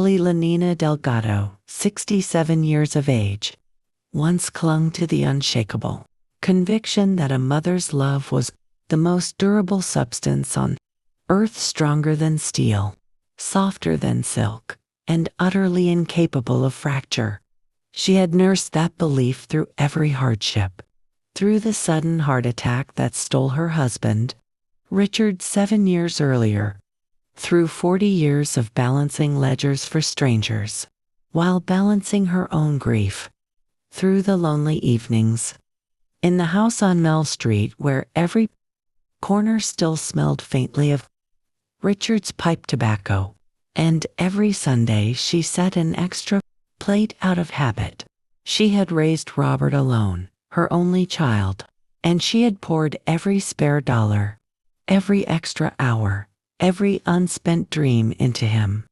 Elanina Delgado, 67 years of age, once clung to the unshakable conviction that a mother's love was the most durable substance on earth, stronger than steel, softer than silk, and utterly incapable of fracture. She had nursed that belief through every hardship, through the sudden heart attack that stole her husband, Richard, 7 years earlier, through 40 years of balancing ledgers for strangers, while balancing her own grief, through the lonely evenings in the house on Mel Street where every corner still smelled faintly of Richard's pipe tobacco, and every Sunday she set an extra plate out of habit. She had raised Robert alone, her only child, and she had poured every spare dollar, every extra hour, every unspent dream into him.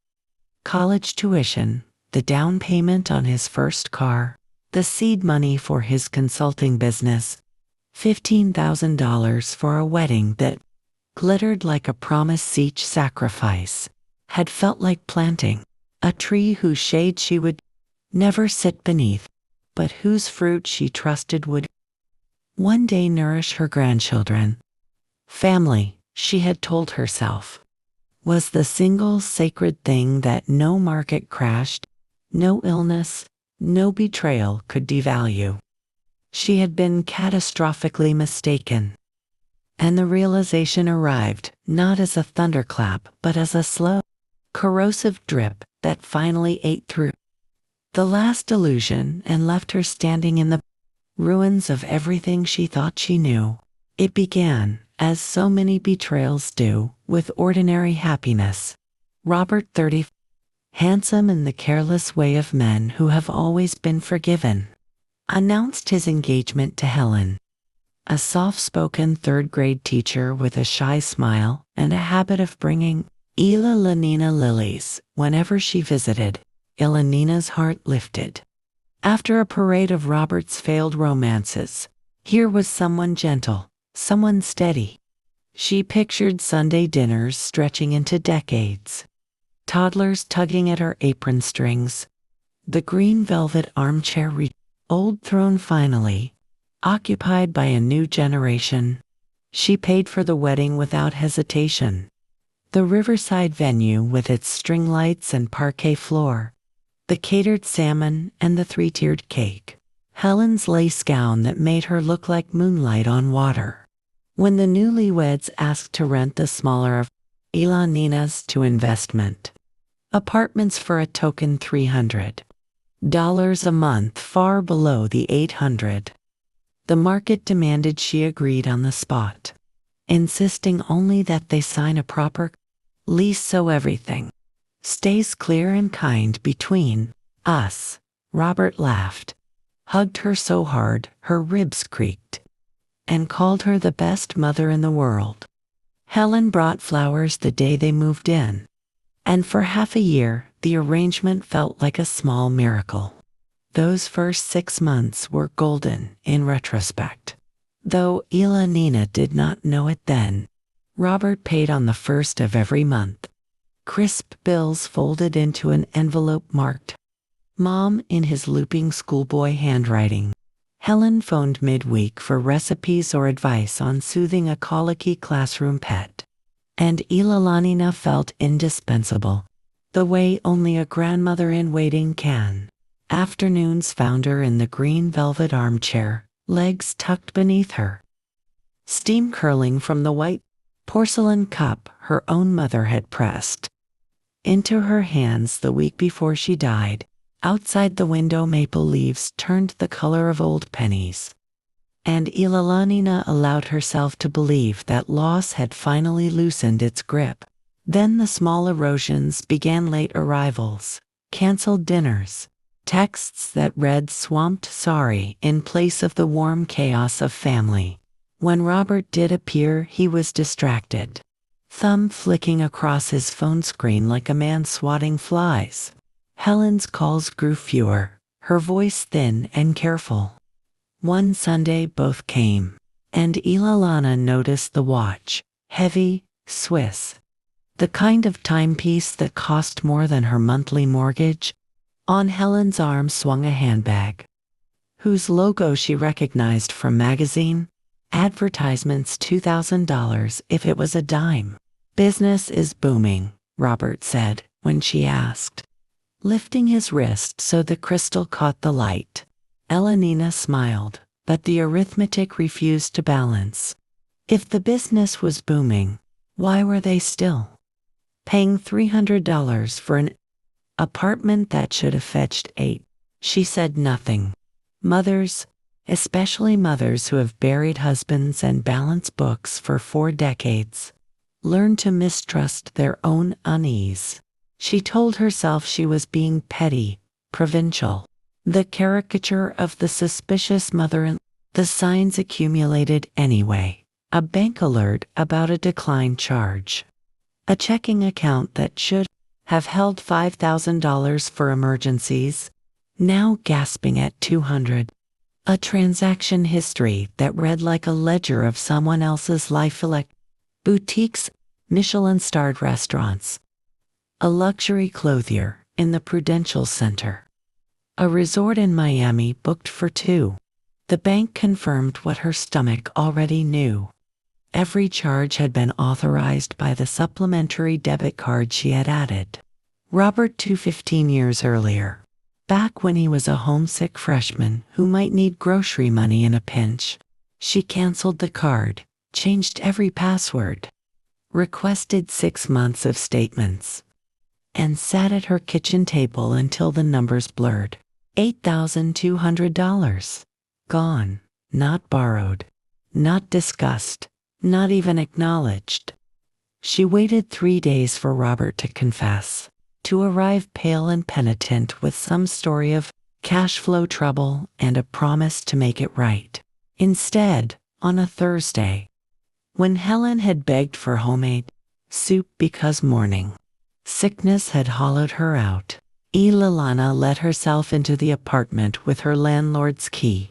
College tuition, the down payment on his first car, the seed money for his consulting business, $15,000 for a wedding that glittered like a promise. Each sacrifice had felt like planting a tree whose shade she would never sit beneath, but whose fruit she trusted would one day nourish her grandchildren. Family, she had told herself, was the single sacred thing that no market crash, no illness, no betrayal could devalue. She had been catastrophically mistaken. And the realization arrived, not as a thunderclap, but as a slow, corrosive drip that finally ate through the last illusion and left her standing in the ruins of everything she thought she knew. It began, as so many betrayals do, with ordinary happiness. Robert, 30, handsome in the careless way of men who have always been forgiven, announced his engagement to Helen, a soft-spoken third-grade teacher with a shy smile and a habit of bringing Elanina lilies whenever she visited. Elanina's heart lifted. After a parade of Robert's failed romances, here was someone gentle, someone steady. She pictured Sunday dinners stretching into decades, toddlers tugging at her apron strings, the green velvet armchair, old throne finally occupied by a new generation. She paid for the wedding without hesitation. The riverside venue with its string lights and parquet floor, the catered salmon and the three-tiered cake, Helen's lace gown that made her look like moonlight on water. When the newlyweds asked to rent the smaller of Elanina's to investment apartments for a token $300 a month, far below the $800 the market demanded, she agreed on the spot, insisting only that they sign a proper lease so everything stays clear and kind between us. Robert laughed, hugged her so hard her ribs creaked, and called her the best mother in the world. Helen brought flowers the day they moved in, and for half a year the arrangement felt like a small miracle. Those first 6 months were golden in retrospect. Though Elanina did not know it then, Robert paid on the first of every month. Crisp bills folded into an envelope marked Mom in his looping schoolboy handwriting. Helen phoned midweek for recipes or advice on soothing a colicky classroom pet. And Elanina felt indispensable, the way only a grandmother-in-waiting can. Afternoons found her in the green velvet armchair, legs tucked beneath her, steam curling from the white porcelain cup her own mother had pressed into her hands the week before she died. Outside the window, maple leaves turned the color of old pennies, and Elanina allowed herself to believe that loss had finally loosened its grip. Then the small erosions began: late arrivals, canceled dinners, texts that read swamped sorry in place of the warm chaos of family. When Robert did appear, he was distracted, thumb flicking across his phone screen like a man swatting flies. Helen's calls grew fewer, her voice thin and careful. One Sunday both came, and Elanina noticed the watch, heavy, Swiss, The kind of timepiece that cost more than her monthly mortgage. On Helen's arm swung a handbag, whose logo she recognized from magazine advertisements. $2,000 if it was a dime. Business is booming, Robert said when she asked, lifting his wrist so the crystal caught the light. Elenina smiled, but the arithmetic refused to balance. If the business was booming, why were they still paying $300 for an apartment that should have fetched $8? She said nothing. Mothers, especially mothers who have buried husbands and balanced books for 4 decades, learn to mistrust their own unease. She told herself she was being petty, provincial, the caricature of the suspicious mother-in-law. The signs accumulated anyway. A bank alert about a decline charge. A checking account that should have held $5,000 for emergencies, now gasping at $200. A transaction history that read like a ledger of someone else's life. Boutiques, Michelin-starred restaurants. A luxury clothier in the Prudential Center. A resort in Miami booked for 2. The bank confirmed what her stomach already knew. Every charge had been authorized by the supplementary debit card she had added. Robert, 15 years earlier, back when he was a homesick freshman who might need grocery money in a pinch. She canceled the card, changed every password, requested 6 months of statements, and sat at her kitchen table until the numbers blurred. $8,200. Gone, not borrowed, not discussed, not even acknowledged. She waited 3 days for Robert to confess, to arrive pale and penitent with some story of cash flow trouble and a promise to make it right. Instead, on a Thursday, when Helen had begged for homemade soup because morning sickness had hollowed her out, Ilalana let herself into the apartment with her landlord's key.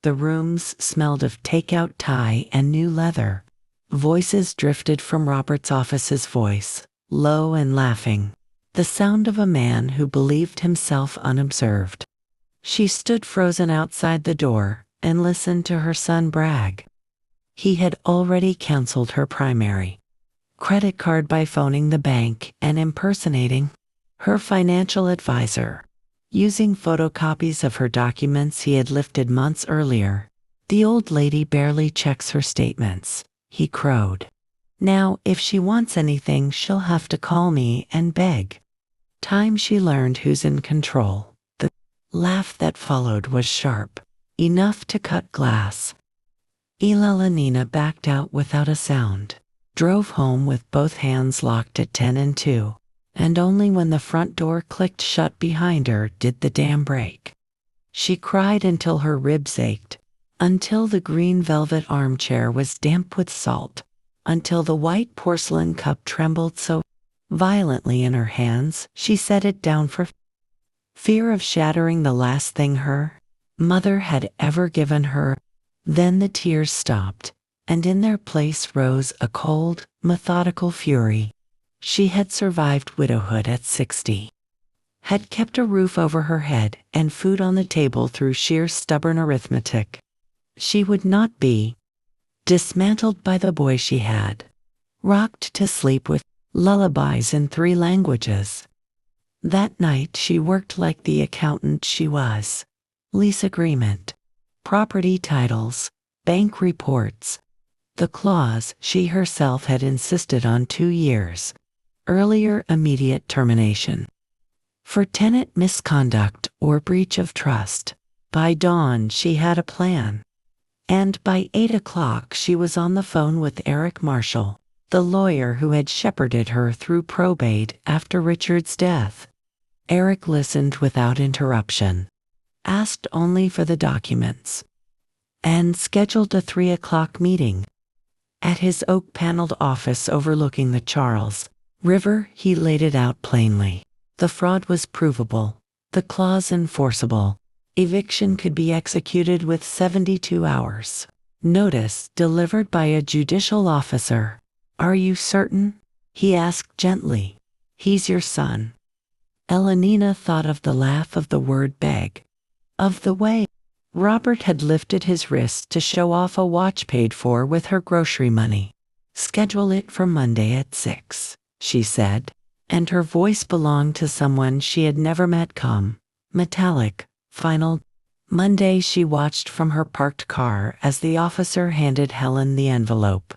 The rooms smelled of takeout Thai and new leather. Voices drifted from Robert's office's voice, low and laughing, the sound of a man who believed himself unobserved. She stood frozen outside the door and listened to her son brag. He had already canceled her primary credit card by phoning the bank and impersonating her financial advisor, using photocopies of her documents he had lifted months earlier. The old lady barely checks her statements, he crowed. Now, if she wants anything, she'll have to call me and beg. Time she learned who's in control. The laugh that followed was sharp, enough to cut glass. Ilalina backed out without a sound, drove home with both hands locked at 10 and 2. And only when the front door clicked shut behind her did the dam break. She cried until her ribs ached, until the green velvet armchair was damp with salt, until the white porcelain cup trembled so violently in her hands she set it down for fear of shattering the last thing her mother had ever given her. Then the tears stopped, and in their place rose a cold, methodical fury. She had survived widowhood at 60, had kept a roof over her head and food on the table through sheer stubborn arithmetic. She would not be dismantled by the boy she had rocked to sleep with lullabies in 3 languages. That night she worked like the accountant she was. Lease agreement, property titles, bank reports. The clause she herself had insisted on 2 years. Earlier immediate termination for tenant misconduct or breach of trust. By dawn she had a plan, and by 8 o'clock she was on the phone with Eric Marshall, the lawyer who had shepherded her through probate after Richard's death. Eric listened without interruption, asked only for the documents, and scheduled a 3 o'clock meeting at his oak-paneled office overlooking the Charles River. He laid it out plainly. The fraud was provable, the clause enforceable. Eviction could be executed with 72 hours. Notice delivered by a judicial officer. Are you certain? he asked gently. He's your son. Elenina thought of the laugh, of the word beg, of the way Robert had lifted his wrist to show off a watch paid for with her grocery money. Schedule it for Monday at 6, she said, and her voice belonged to someone she had never met. Calm, metallic, final. Monday she watched from her parked car as the officer handed Helen the envelope.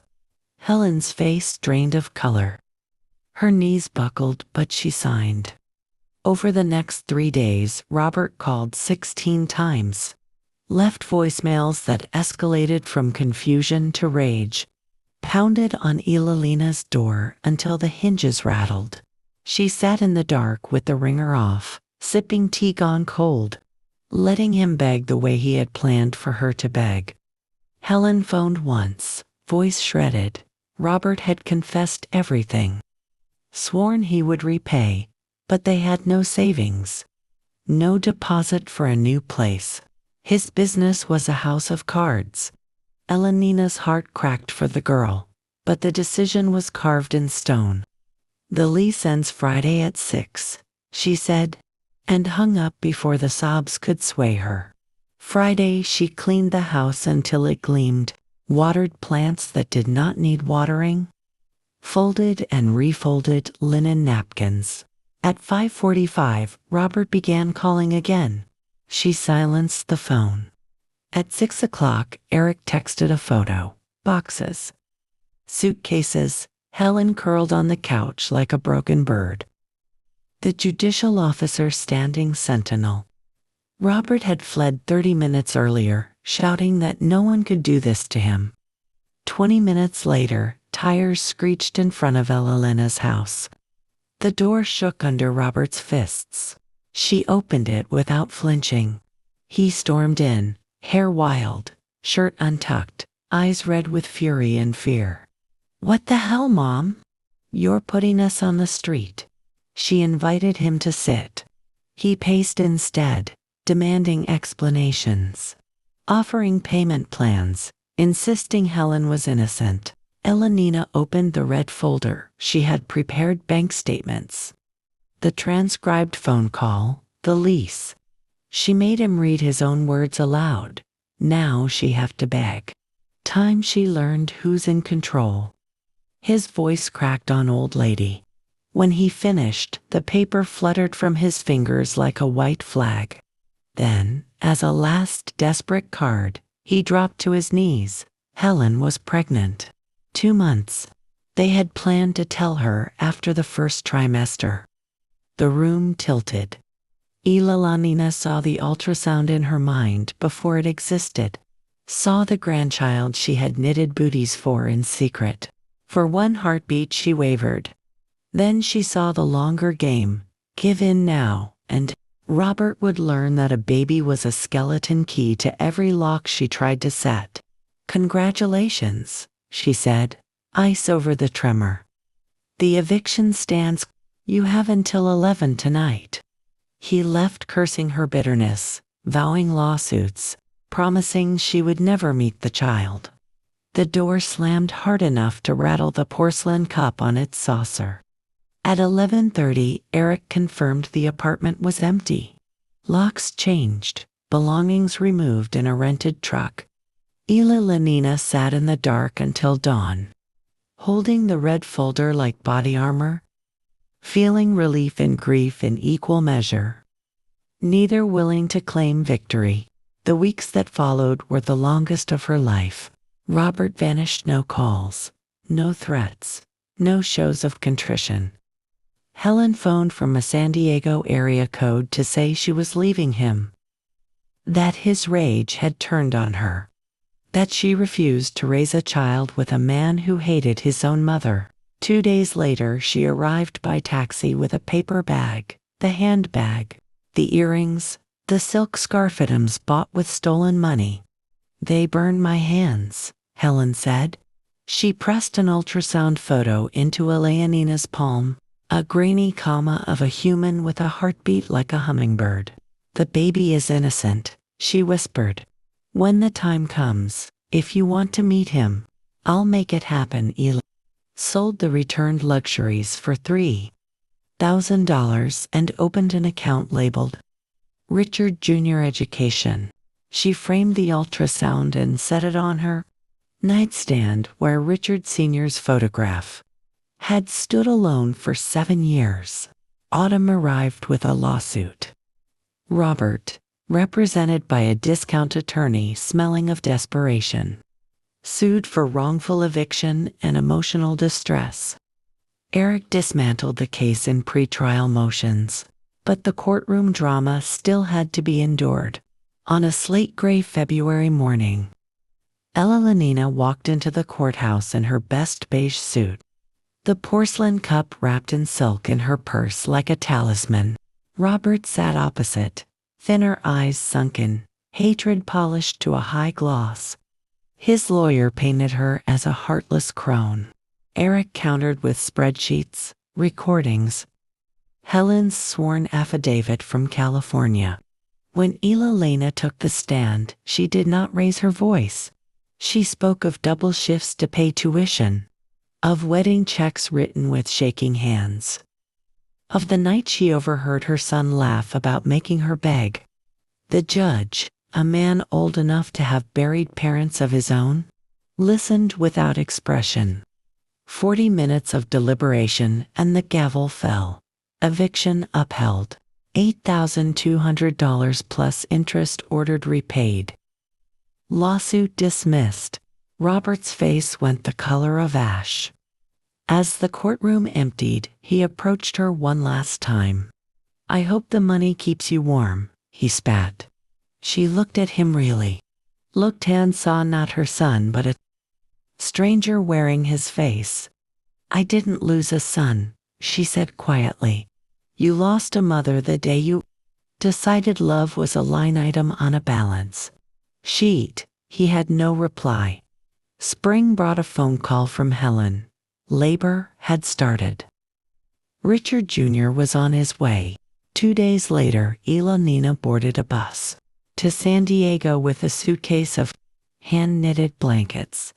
Helen's face drained of color. Her knees buckled, but she signed. Over the next 3 days, Robert called 16 times, left voicemails that escalated from confusion to rage, pounded on Elenina's door until the hinges rattled. She sat in the dark with the ringer off, sipping tea gone cold, letting him beg the way he had planned for her to beg. Helen phoned once, voice shredded. Robert had confessed everything, sworn he would repay, but they had no savings, no deposit for a new place. His business was a house of cards. Elenina's heart cracked for the girl, but the decision was carved in stone. The lease ends Friday at 6, she said, and hung up before the sobs could sway her. Friday she cleaned the house until it gleamed, watered plants that did not need watering, folded and refolded linen napkins. At 5:45, Robert began calling again. She silenced the phone. At 6 o'clock, Eric texted a photo. Boxes. Suitcases. Helen curled on the couch like a broken bird. The judicial officer standing sentinel. Robert had fled 30 minutes earlier, shouting that no one could do this to him. 20 minutes later, tires screeched in front of Elenina's house. The door shook under Robert's fists. She opened it without flinching. He stormed in, hair wild, shirt untucked, eyes red with fury and fear. "What the hell, Mom? You're putting us on the street." She invited him to sit. He paced instead, demanding explanations, offering payment plans, insisting Helen was innocent. Elenina opened the red folder. She had prepared bank statements, the transcribed phone call, the lease. She made him read his own words aloud. Now she have to beg. Time she learned who's in control. His voice cracked on old lady. When he finished, the paper fluttered from his fingers like a white flag. Then, as a last desperate card, he dropped to his knees. Helen was pregnant. 2 months. They had planned to tell her after the first trimester. The room tilted. Elenina saw the ultrasound in her mind before it existed. Saw the grandchild she had knitted booties for in secret. For one heartbeat she wavered. Then she saw the longer game. Give in now, and Robert would learn that a baby was a skeleton key to every lock she tried to set. "Congratulations," she said, ice over the tremor. "The eviction stands. You have until 11 tonight." He left cursing her bitterness, vowing lawsuits, promising she would never meet the child. The door slammed hard enough to rattle the porcelain cup on its saucer. At 11:30, Eric confirmed the apartment was empty. Locks changed, belongings removed in a rented truck. Elenina sat in the dark until dawn, holding the red folder like body armor, feeling relief and grief in equal measure, neither willing to claim victory. The weeks that followed were the longest of her life. Robert vanished. No calls, no threats, no shows of contrition. Helen phoned from a San Diego area code to say she was leaving him, that his rage had turned on her, that she refused to raise a child with a man who hated his own mother. 2 days later, she arrived by taxi with a paper bag, the handbag, the earrings, the silk scarfitums bought with stolen money. "They burned my hands," Helen said. She pressed an ultrasound photo into Elenina's palm, a grainy comma of a human with a heartbeat like a hummingbird. "The baby is innocent," she whispered. "When the time comes, if you want to meet him, I'll make it happen." sold the returned luxuries for $3,000 and opened an account labeled Richard Jr. Education. She framed the ultrasound and set it on her nightstand where Richard Sr.'s photograph had stood alone for 7 years. Autumn arrived with a lawsuit. Robert, represented by a discount attorney smelling of desperation, sued for wrongful eviction and emotional distress. Eric dismantled the case in pretrial motions, but the courtroom drama still had to be endured. On a slate-gray February morning, Ella Lenina walked into the courthouse in her best beige suit, the porcelain cup wrapped in silk in her purse like a talisman. Robert sat opposite, thinner eyes sunken, hatred polished to a high gloss. His lawyer painted her as a heartless crone. Eric countered with spreadsheets, recordings, Helen's sworn affidavit from California. When Ella Lena took the stand, she did not raise her voice. She spoke of double shifts to pay tuition, of wedding checks written with shaking hands, of the night she overheard her son laugh about making her beg. The judge, a man old enough to have buried parents of his own, listened without expression. 40 minutes of deliberation and the gavel fell. Eviction upheld. $8,200 plus interest ordered repaid. Lawsuit dismissed. Robert's face went the color of ash. As the courtroom emptied, he approached her one last time. "I hope the money keeps you warm," he spat. She looked at him really. Looked and saw not her son but a stranger wearing his face. "I didn't lose a son," she said quietly. "You lost a mother the day you decided love was a line item on a balance sheet." He had no reply. Spring brought a phone call from Helen. Labor had started. Richard Jr. was on his way. 2 days later, Ella Nina boarded a bus to San Diego with a suitcase of hand-knitted blankets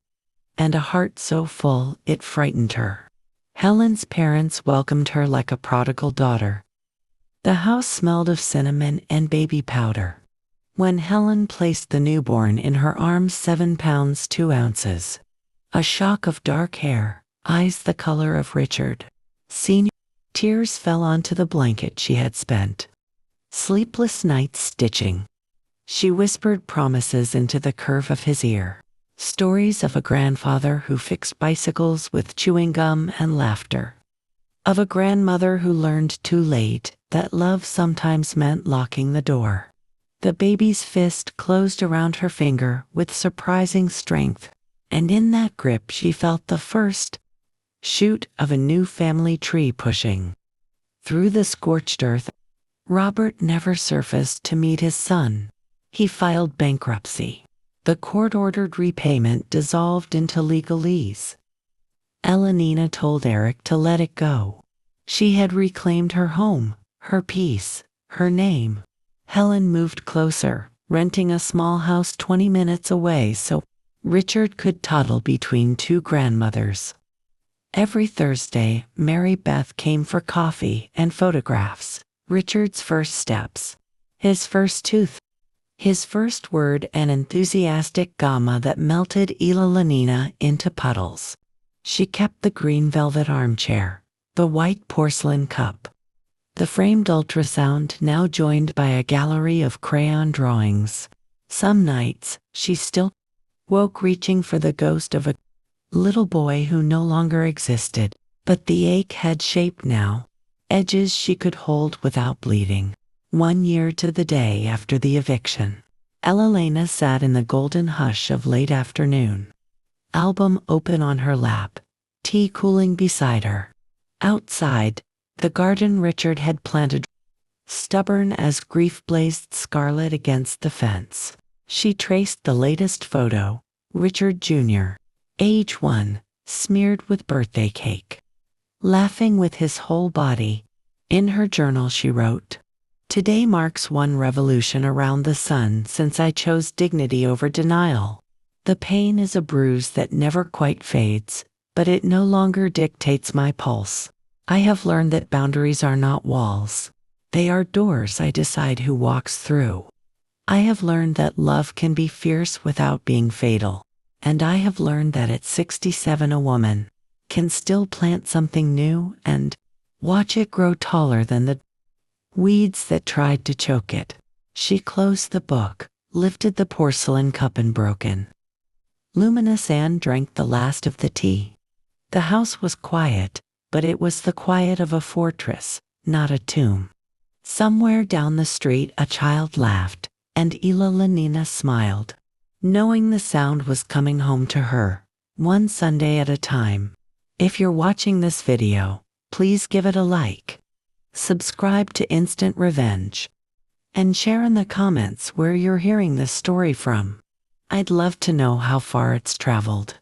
and a heart so full it frightened her. Helen's parents welcomed her like a prodigal daughter. The house smelled of cinnamon and baby powder. When Helen placed the newborn in her arms, 7 pounds 2 ounces, a shock of dark hair, eyes the color of Richard Sr. Tears fell onto the blanket she had spent sleepless nights stitching. She whispered promises into the curve of his ear. Stories of a grandfather who fixed bicycles with chewing gum and laughter. Of a grandmother who learned too late that love sometimes meant locking the door. The baby's fist closed around her finger with surprising strength, and in that grip she felt the first shoot of a new family tree pushing through the scorched earth. Robert never surfaced to meet his son. He filed bankruptcy. The court-ordered repayment dissolved into legalese. Ella Nina told Eric to let it go. She had reclaimed her home, her peace, her name. Helen moved closer, renting a small house 20 minutes away so Richard could toddle between 2 grandmothers. Every Thursday, Mary Beth came for coffee and photographs. Richard's first steps, his first tooth, his first word, an enthusiastic gamma that melted Ella Lenina into puddles. She kept the green velvet armchair, the white porcelain cup, the framed ultrasound now joined by a gallery of crayon drawings. Some nights, she still woke reaching for the ghost of a little boy who no longer existed, but the ache had shape now, edges she could hold without bleeding. 1 year to the day after the eviction, Ella Lena sat in the golden hush of late afternoon, album open on her lap, tea cooling beside her. Outside, the garden Richard had planted, stubborn as grief, blazed scarlet against the fence. She traced the latest photo, Richard Jr., age 1, smeared with birthday cake, laughing with his whole body. In her journal she wrote, "Today marks one revolution around the sun since I chose dignity over denial. The pain is a bruise that never quite fades, but it no longer dictates my pulse. I have learned that boundaries are not walls. They are doors I decide who walks through. I have learned that love can be fierce without being fatal. And I have learned that at 67 a woman can still plant something new and watch it grow taller than the weeds that tried to choke it. She closed the book, lifted the porcelain cup and broken. Luminous Anne drank the last of the tea. The house was quiet, but it was the quiet of a fortress, not a tomb. Somewhere down the street a child laughed, and Ila Lenina smiled, knowing the sound was coming home to her, one Sunday at a time. If you're watching this video, please give it a like, subscribe to Instant Revenge, and share in the comments where you're hearing this story from. I'd love to know how far it's traveled.